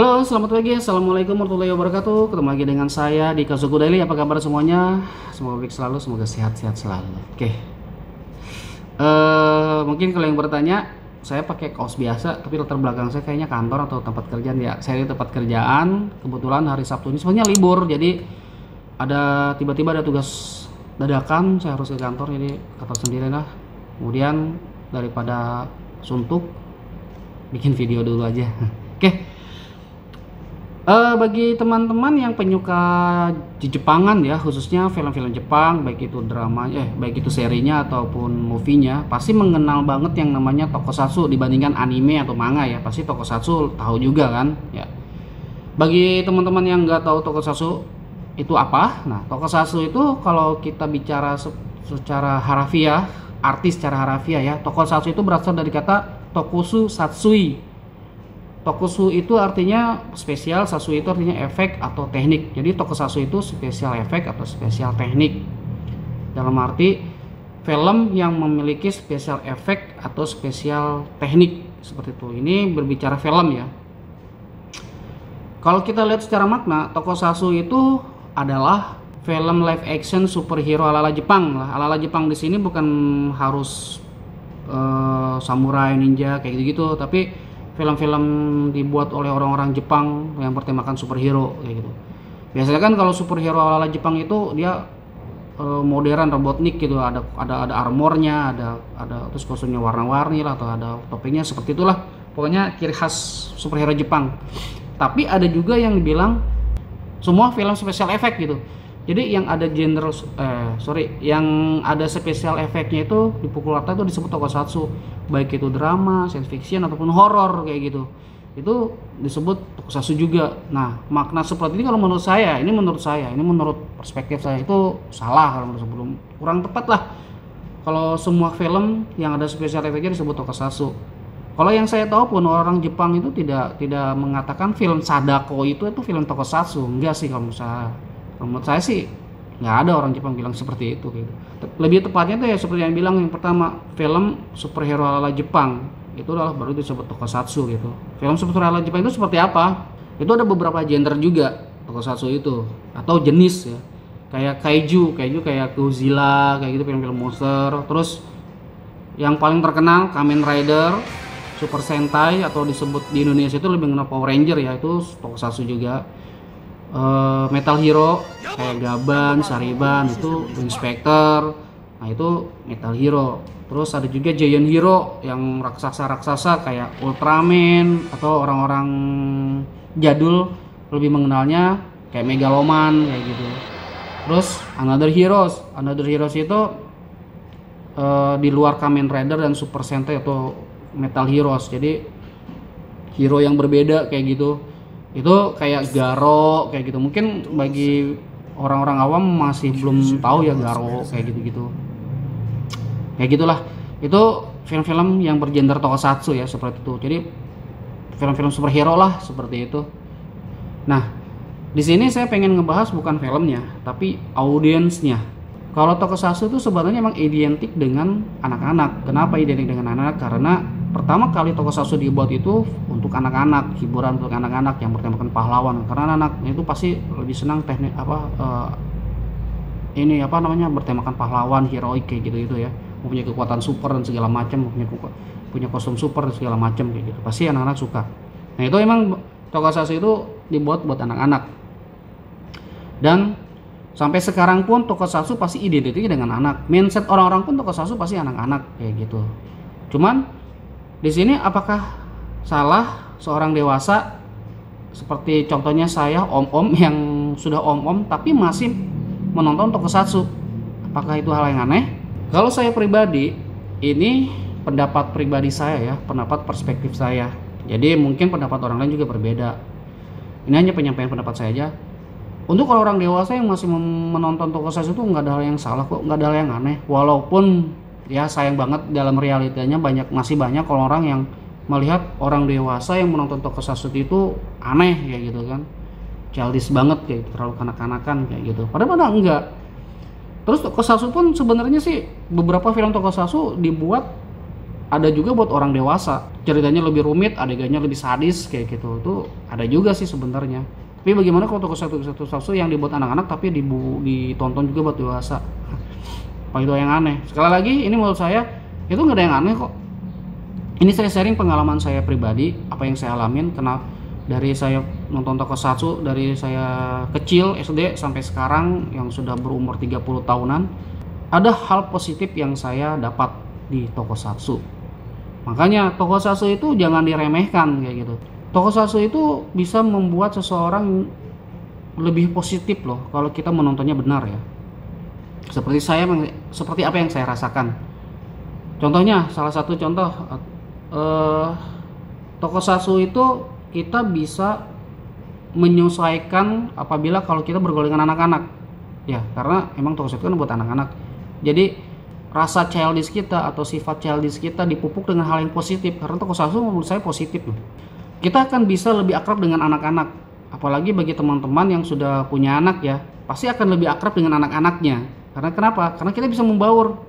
Halo, selamat pagi. Assalamualaikum warahmatullahi wabarakatuh. Ketemu lagi dengan saya di Kazuku Daily. Apa kabar semuanya? Semoga baik selalu, semoga sehat-sehat selalu. Oke. Mungkin kalau yang bertanya, saya pakai kaos biasa, tapi latar belakang saya kayaknya kantor atau tempat kerjaan ya. Saya di tempat kerjaan. Kebetulan hari Sabtu ini sebenarnya libur, jadi tiba-tiba ada tugas dadakan. Saya harus ke kantor, jadi kantor sendiri lah. Kemudian daripada suntuk, bikin video dulu aja. Oke. Bagi teman-teman yang penyuka di Jepangan ya, khususnya film-film Jepang, baik itu baik itu serinya ataupun movie-nya, pasti mengenal banget yang namanya tokusatsu dibandingkan anime atau manga ya. Pasti tokusatsu tahu juga kan ya. Bagi teman-teman yang nggak tahu tokusatsu itu apa, nah tokusatsu itu kalau kita bicara secara harafiah, arti secara harafiah ya, tokusatsu itu berasal dari kata tokusu satsui. Tokusatsu itu artinya spesial, satsu itu artinya efek atau teknik. Jadi tokusatsu itu spesial efek atau spesial teknik. Dalam arti film yang memiliki spesial efek atau spesial teknik seperti itu. Ini berbicara film ya. Kalau kita lihat secara makna, tokusatsu itu adalah film live action superhero ala-ala Jepang lah. Ala-ala Jepang di sini bukan harus samurai, ninja kayak gitu, tapi film-film dibuat oleh orang-orang Jepang yang bertemakan superhero kayak gitu. Biasanya kan kalau superhero ala Jepang itu dia modern, robotnik gitu, ada armornya, ada terus kostumnya warna-warni lah, atau ada topengnya seperti itulah. Pokoknya ciri khas superhero Jepang. Tapi ada juga yang dibilang semua film special effect gitu. Jadi yang ada yang ada special efeknya itu di pukul rata itu disebut tokusatsu, baik itu drama, science fiction ataupun horor kayak gitu. Itu disebut tokusatsu juga. Nah, makna seperti ini kalau menurut saya, ini menurut perspektif saya itu salah, kalau menurut sebelum kurang tepat lah. Kalau semua film yang ada special efeknya disebut tokusatsu. Kalau yang saya tahu pun orang Jepang itu tidak mengatakan film Sadako itu film tokusatsu. Enggak sih kalau menurut saya sih nggak ada orang Jepang bilang seperti itu gitu. Lebih tepatnya tuh ya seperti yang bilang yang pertama, film superhero ala Jepang itu adalah baru disebut tokusatsu gitu. Film superhero ala Jepang itu seperti apa? Itu ada beberapa genre juga tokusatsu itu, atau jenis ya. Kayak kaiju kayak Godzilla kayak gitu, film-film monster. Terus yang paling terkenal Kamen Rider, Super Sentai atau disebut di Indonesia itu lebih mengenal Power Ranger ya, itu tokusatsu juga. Metal Hero kayak Gaban, Sariban itu Inspector, nah itu Metal Hero. Terus ada juga Giant Hero yang raksasa kayak Ultraman, atau orang-orang jadul lebih mengenalnya kayak Megaloman kayak gitu. Terus Another Heroes itu di luar Kamen Rider dan Super Sentai atau Metal Heroes, jadi hero yang berbeda kayak gitu. Itu kayak Garo kayak gitu. Mungkin bagi orang-orang awam masih belum tahu ya Garo kayak gitu-gitu. Kayak gitulah. Itu film-film yang bergenre tokusatsu ya, seperti itu. Jadi film-film superhero lah seperti itu. Nah, di sini saya pengen ngebahas bukan filmnya, tapi audiensnya. Kalau tokusatsu itu sebenarnya memang identik dengan anak-anak. Kenapa identik dengan anak-anak? Karena pertama kali tokusatsu dibuat itu untuk anak-anak, hiburan untuk anak-anak yang bertemakan pahlawan. Karena anak itu pasti lebih senang teknik bertemakan pahlawan, heroik kayak gitu ya. Mempunyai kekuatan super dan segala macam, punya kostum super dan segala macam kayak gitu. Pasti anak-anak suka. Nah, itu emang tokusatsu itu dibuat buat anak-anak. Dan sampai sekarang pun tokusatsu pasti identiknya dengan anak. Mindset orang-orang pun tokusatsu pasti anak-anak kayak gitu. Cuman di sini apakah salah seorang dewasa seperti contohnya saya, om-om yang sudah om-om tapi masih menonton tokusatsu? Apakah itu hal yang aneh? Kalau saya pribadi, ini pendapat pribadi saya ya, pendapat perspektif saya. Jadi mungkin pendapat orang lain juga berbeda. Ini hanya penyampaian pendapat saya aja. Untuk orang dewasa yang masih menonton tokusatsu itu nggak ada hal yang salah kok, nggak ada hal yang aneh. Walaupun ya sayang banget dalam realitanya masih banyak orang yang melihat orang dewasa yang menonton tokusatsu itu aneh kayak gitu kan, childish banget kayak gitu, terlalu kanak-kanakan kayak gitu. Padahal enggak. Terus tokusatsu pun sebenarnya sih beberapa film tokusatsu dibuat ada juga buat orang dewasa, ceritanya lebih rumit, adegannya lebih sadis kayak gitu. Itu ada juga sih sebenarnya. Tapi bagaimana kalau tokusatsu yang dibuat anak-anak tapi ditonton juga buat dewasa? Apa itu yang aneh? Sekali lagi, ini menurut saya itu nggak ada yang aneh kok. Ini saya sharing pengalaman saya pribadi, apa yang saya alamin, dari saya nonton tokusatsu dari saya kecil SD sampai sekarang yang sudah berumur 30 tahunan. Ada hal positif yang saya dapat di tokusatsu. Makanya tokusatsu itu jangan diremehkan kayak gitu. Tokusatsu itu bisa membuat seseorang lebih positif loh kalau kita menontonnya benar ya. Seperti apa yang saya rasakan. Contohnya, salah satu contoh tokusatsu itu kita bisa menyesuaikan apabila kalau kita bergaul dengan anak-anak. Ya, karena emang tokusatsu kan buat anak-anak. Jadi rasa childish kita atau sifat childish kita dipupuk dengan hal yang positif, karena tokusatsu menurut saya positif loh. Kita akan bisa lebih akrab dengan anak-anak, apalagi bagi teman-teman yang sudah punya anak ya, pasti akan lebih akrab dengan anak-anaknya. Karena kenapa? Karena kita bisa membaur,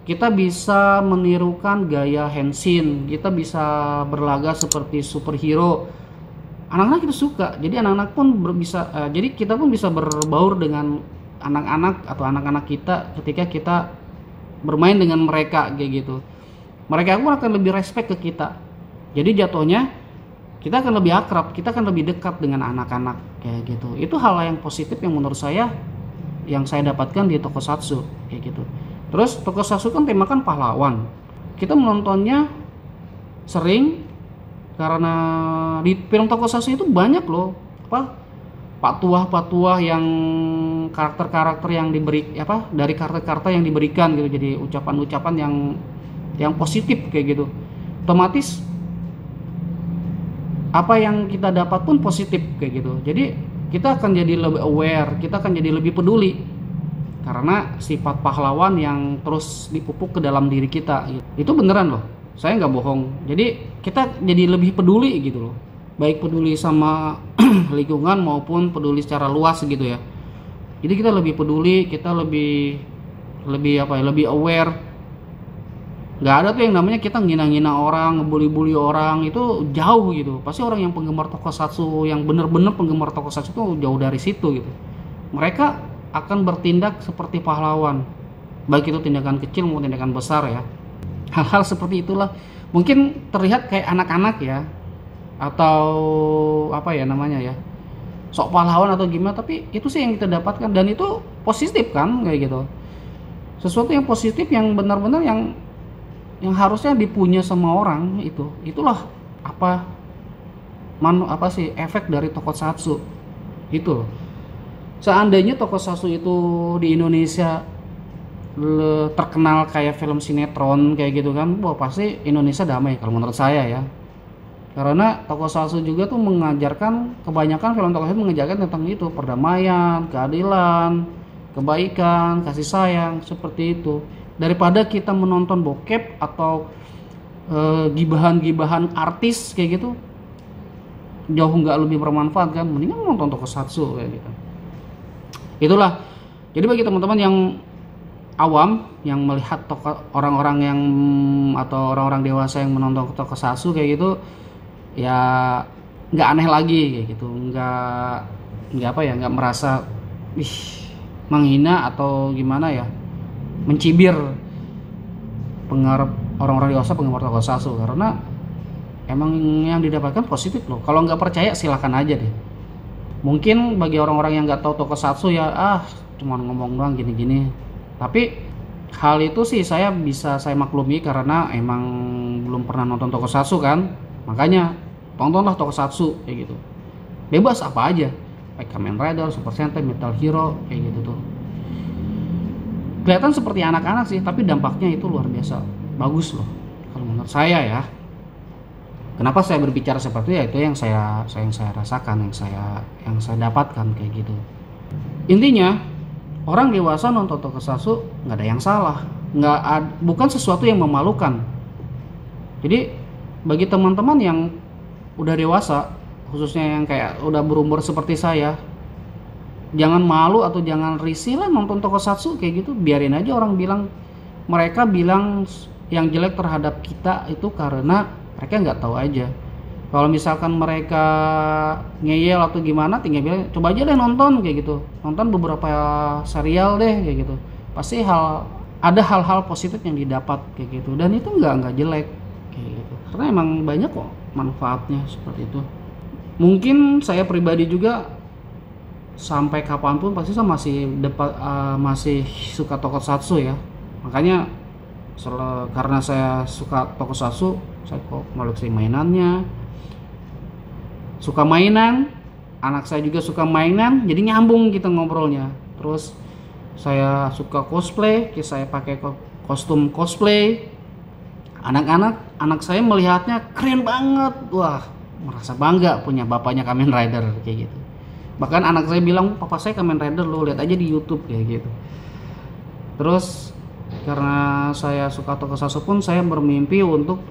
kita bisa menirukan gaya Henshin, kita bisa berlaga seperti superhero. Anak-anak itu suka, jadi anak-anak pun jadi kita pun bisa berbaur dengan anak-anak atau anak-anak kita ketika kita bermain dengan mereka kayak gitu. Mereka pun akan lebih respect ke kita. Jadi jatuhnya kita akan lebih akrab, kita akan lebih dekat dengan anak-anak kayak gitu. Itu hal yang positif yang menurut saya yang saya dapatkan di tokusatsu kayak gitu. Terus tokusatsu kan temakan pahlawan. Kita menontonnya sering karena di film tokusatsu itu banyak loh patuah-patuah yang karakter-karakter yang dari karakter-karakter yang diberikan gitu, jadi ucapan-ucapan yang positif kayak gitu. Otomatis apa yang kita dapat pun positif kayak gitu. Jadi kita akan jadi lebih aware, kita akan jadi lebih peduli karena sifat pahlawan yang terus dipupuk ke dalam diri kita gitu. Itu beneran loh, saya nggak bohong. Jadi kita jadi lebih peduli gitu loh, baik peduli sama lingkungan maupun peduli secara luas gitu ya. Jadi kita lebih peduli, kita lebih aware. Nggak ada tuh yang namanya kita ngina-ngina orang, ngebully-bully orang, itu jauh gitu. Pasti orang yang penggemar tokusatsu, yang bener-bener penggemar tokusatsu itu jauh dari situ gitu. Mereka akan bertindak seperti pahlawan, baik itu tindakan kecil maupun tindakan besar ya. Hal-hal seperti itulah mungkin terlihat kayak anak-anak ya, atau apa ya namanya ya, sok pahlawan atau gimana, tapi itu sih yang kita dapatkan dan itu positif kan kayak gitu. Sesuatu yang positif yang benar-benar yang harusnya dipunya sama orang itulah apa sih efek dari tokusatsu itu. Seandainya tokusatsu itu di Indonesia terkenal kayak film sinetron kayak gitu kan, wah pasti Indonesia damai kalau menurut saya ya. Karena tokusatsu juga tuh mengajarkan, kebanyakan film tokusatsu mengajarkan tentang itu, perdamaian, keadilan, kebaikan, kasih sayang, seperti itu. Daripada kita menonton bokep atau gibahan-gibahan artis kayak gitu, jauh nggak lebih bermanfaat kan, mendingan nonton tokusatsu kayak gitu. Itulah. Jadi bagi teman-teman yang awam yang melihat orang-orang yang atau orang-orang dewasa yang menonton tokusatsu kayak gitu, ya nggak aneh lagi kayak gitu, nggak merasa menghina atau gimana ya, mencibir orang-orang dewasa penggemar tokusatsu, karena emang yang didapatkan positif loh. Kalau nggak percaya silahkan aja deh. Mungkin bagi orang-orang yang nggak tahu tokusatsu ya cuma ngomong doang gini-gini, tapi hal itu sih saya maklumi karena emang belum pernah nonton tokusatsu kan. Makanya tontonlah tokusatsu kayak gitu, bebas apa aja, kayak Kamen Rider, Super Sentai, Metal Hero kayak gitu tuh. Kelihatan seperti anak-anak sih, tapi dampaknya itu luar biasa bagus loh kalau menurut saya ya. Kenapa saya berbicara seperti itu ya, itu yang saya rasakan, yang saya dapatkan kayak gitu. Intinya orang dewasa nonton tokusatsu nggak ada yang salah, bukan sesuatu yang memalukan. Jadi bagi teman-teman yang udah dewasa, khususnya yang kayak udah berumur seperti saya, jangan malu atau jangan risih lah nonton tokusatsu kayak gitu. Biarin aja orang bilang, mereka bilang yang jelek terhadap kita itu karena mereka nggak tahu aja. Kalau misalkan mereka ngeyel atau gimana, tinggal bilang coba aja deh nonton kayak gitu, nonton beberapa serial deh kayak gitu, pasti ada hal-hal positif yang didapat kayak gitu, dan itu nggak jelek kayak gitu, karena emang banyak kok manfaatnya seperti itu. Mungkin saya pribadi juga sampai kapanpun pasti saya masih suka tokusatsu ya, makanya karena saya suka tokusatsu, saya kok koleksi mainannya, suka mainan, anak saya juga suka mainan, jadi nyambung kita ngobrolnya. Terus saya suka cosplay, saya pakai kostum cosplay. Anak saya melihatnya keren banget, wah merasa bangga punya bapaknya Kamen Rider kayak gitu. Bahkan anak saya bilang, papa saya Kamen Rider, lo lihat aja di YouTube kayak gitu. Terus karena saya suka tokusatsu pun saya bermimpi untuk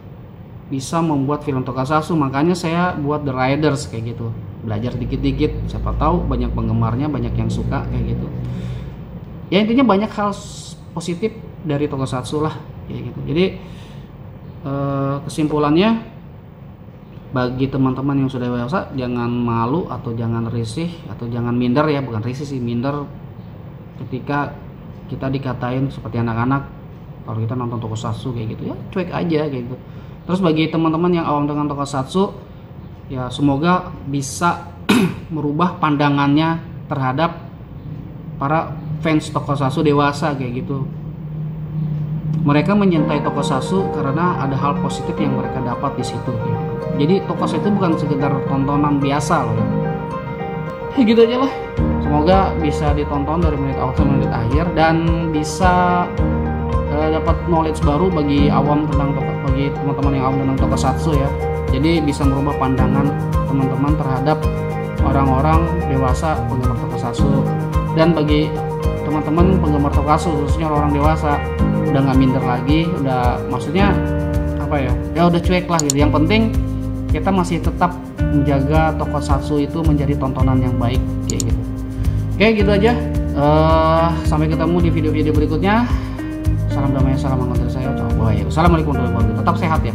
bisa membuat film tokusatsu, makanya saya buat The Riders kayak gitu, belajar dikit-dikit, siapa tahu banyak penggemarnya, banyak yang suka kayak gitu ya. Intinya banyak hal positif dari tokusatsu lah kayak gitu. Jadi kesimpulannya, bagi teman-teman yang sudah dewasa, jangan malu atau jangan risih atau jangan minder ya, bukan risih sih, minder ketika kita dikatain seperti anak-anak kalau kita nonton tokusatsu kayak gitu ya, cuek aja kayak gitu. Terus bagi teman-teman yang awam dengan tokusatsu ya, semoga bisa merubah pandangannya terhadap para fans tokusatsu dewasa kayak gitu. Mereka mencintai tokusatsu karena ada hal positif yang mereka dapat di situ kayak gitu. Jadi tokusatsu itu bukan sekedar tontonan biasa loh ya. Gitu aja lah. Semoga bisa ditonton dari menit awal sampai menit akhir dan bisa dapat knowledge baru bagi teman-teman yang awam tentang tokusatsu ya. Jadi bisa merubah pandangan teman-teman terhadap orang-orang dewasa penggemar tokusatsu. Dan bagi teman-teman penggemar tokusatsu, khususnya orang dewasa, udah nggak minder lagi, udah maksudnya apa ya, udah cuek lah gitu. Yang penting kita masih tetap menjaga tokusatsu itu menjadi tontonan yang baik kayak gitu. Oke, gitu aja. Sampai ketemu di video-video berikutnya. Salam damai, salam hangat dari saya. Assalamualaikum warahmatullahi wabarakatuh. Tetap sehat ya.